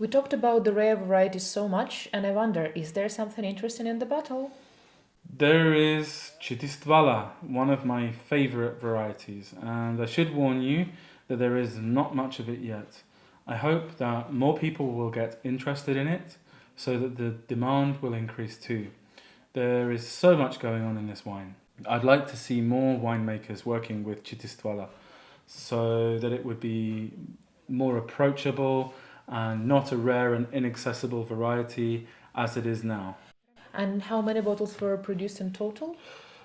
We talked about the rare varieties so much, and I wonder, is there something interesting in the bottle? There is Chitistvala, one of my favorite varieties, and I should warn you that there is not much of it yet. I hope that more people will get interested in it so that the demand will increase too. There is so much going on in this wine. I'd like to see more winemakers working with Chitistvala so that it would be more approachable and not a rare and inaccessible variety as it is now. And how many bottles were produced in total?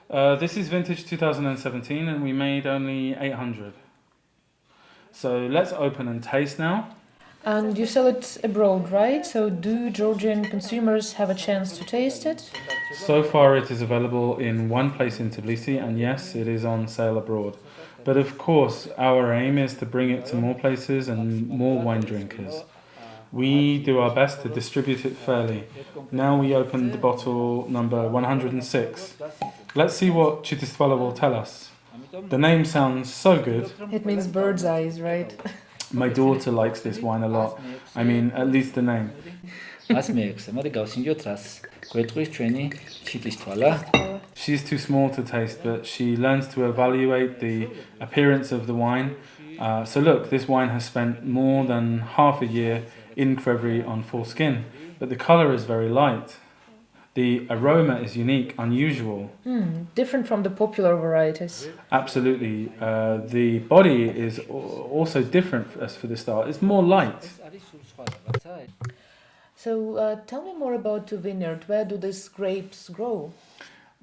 This is vintage 2017 and we made only 800. So let's open and taste now. And you sell it abroad, right? So do Georgian consumers have a chance to taste it? So far it is available in one place in Tbilisi and yes, it is on sale abroad. But of course, our aim is to bring it to more places and more wine drinkers. We do our best to distribute it fairly. Now we open the bottle number 106. Let's see what Chitistvala will tell us. The name sounds so good. It means bird's eyes, right? My daughter likes this wine a lot. I mean, at least the name. She's too small to taste, but she learns to evaluate the appearance of the wine. So look, this wine has spent more than half a year in Crevry on full skin, but the color is very light. The aroma is unique, unusual. Different from the popular varieties. Absolutely. The body is also different as for the start. It's more light. So tell me more about the vineyard. Where do these grapes grow?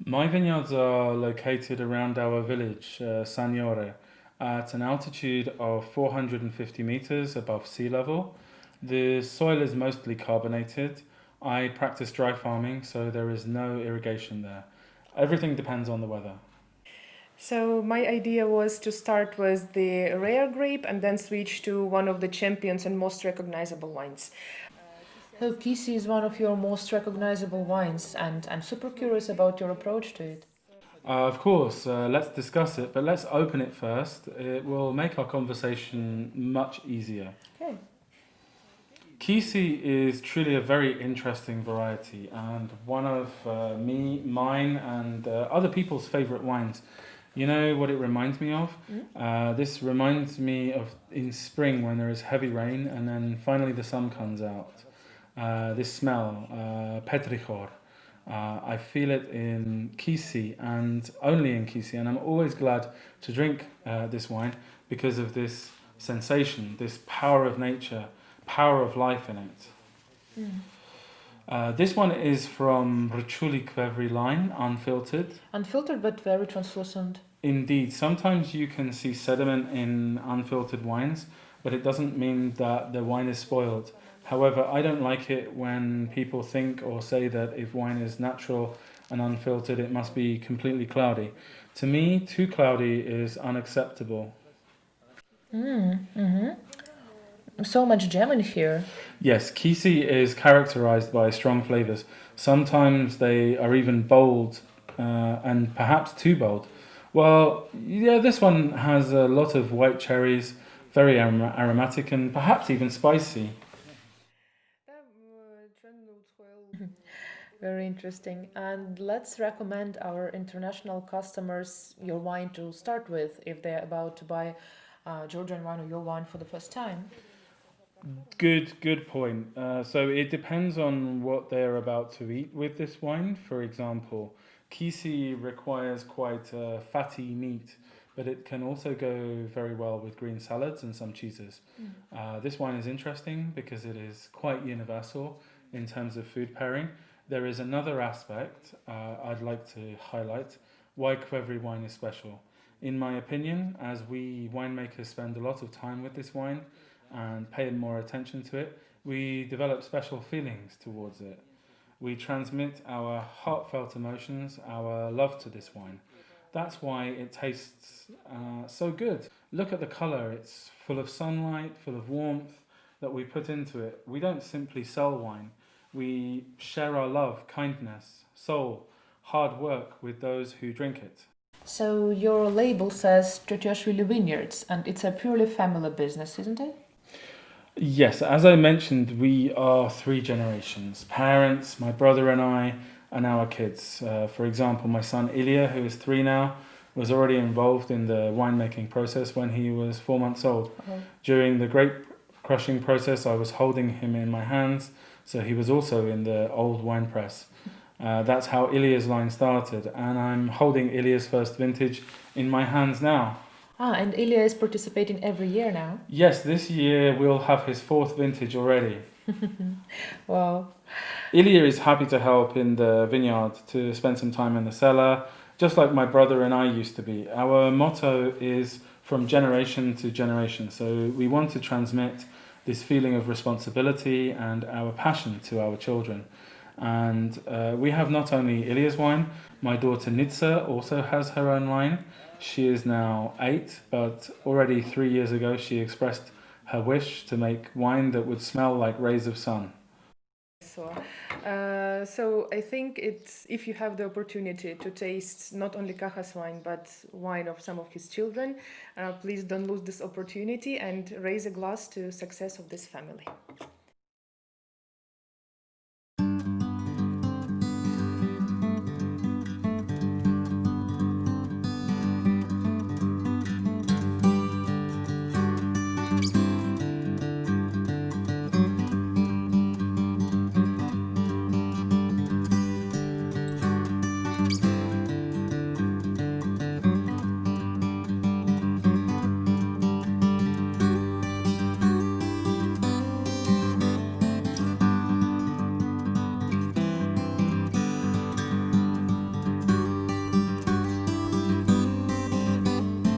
My vineyards are located around our village, Saniore, at an altitude of 450 meters above sea level. The soil is mostly carbonated. I practice dry farming, so there is no irrigation there. Everything depends on the weather. So my idea was to start with the rare grape and then switch to one of the champions and most recognizable wines. So Kisi is one of your most recognizable wines, and I'm super curious about your approach to it. Of course, let's discuss it, but let's open it first. It will make our conversation much easier. Okay. Kisi is truly a very interesting variety and one of mine and other people's favorite wines. You know what it reminds me of? This reminds me of in spring when there is heavy rain and then finally the sun comes out. This smell, petrichor. I feel it in Kisi and only in Kisi, and I'm always glad to drink this wine because of this sensation, this power of nature, power of life in it. This one is from Rachuli Kvevri line, unfiltered. Unfiltered but very translucent. Indeed, sometimes you can see sediment in unfiltered wines, but it doesn't mean that the wine is spoiled. However, I don't like it when people think or say that if wine is natural and unfiltered, it must be completely cloudy. To me, too cloudy is unacceptable. So much gem in here. Yes, Kisi is characterized by strong flavors. Sometimes they are even bold and perhaps too bold. Well, yeah, this one has a lot of white cherries, very aromatic and perhaps even spicy. Very interesting. And let's recommend our international customers your wine to start with if they're about to buy Georgian wine or your wine for the first time. Good point. So it depends on what they're about to eat with this wine. For example, Kisi requires quite fatty meat, but it can also go very well with green salads and some cheeses. This wine is interesting because it is quite universal in terms of food pairing. There is another aspect I'd like to highlight why Kvevri wine is special. In my opinion, as we winemakers spend a lot of time with this wine and pay more attention to it, we develop special feelings towards it. We transmit our heartfelt emotions, our love to this wine. That's why it tastes so good. Look at the colour, it's full of sunlight, full of warmth that we put into it. We don't simply sell wine. We share our love, kindness, soul, hard work with those who drink it. So your label says Tchotiashvili Vineyards, and it's a purely family business, isn't it? Yes, as I mentioned, we are three generations: parents, my brother and I, and our kids. For example, my son Ilya, who is 3 now, was already involved in the winemaking process when he was 4 months old. Oh. During the grape crushing process, I was holding him in my hands, so he was also in the old wine press. That's how Ilya's line started, and I'm holding Ilya's first vintage in my hands now. And Ilya is participating every year now. Yes, this year we'll have his fourth vintage already. Wow. Ilya is happy to help in the vineyard, to spend some time in the cellar, just like my brother and I used to be. Our motto is from generation to generation, so we want to transmit this feeling of responsibility and our passion to our children. And we have not only Ilya's wine, my daughter Nitsa also has her own wine. She is now 8, but already 3 years ago she expressed her wish to make wine that would smell like rays of sun. So I think it's, if you have the opportunity to taste not only Kakha's wine but wine of some of his children, please don't lose this opportunity and raise a glass to success of this family.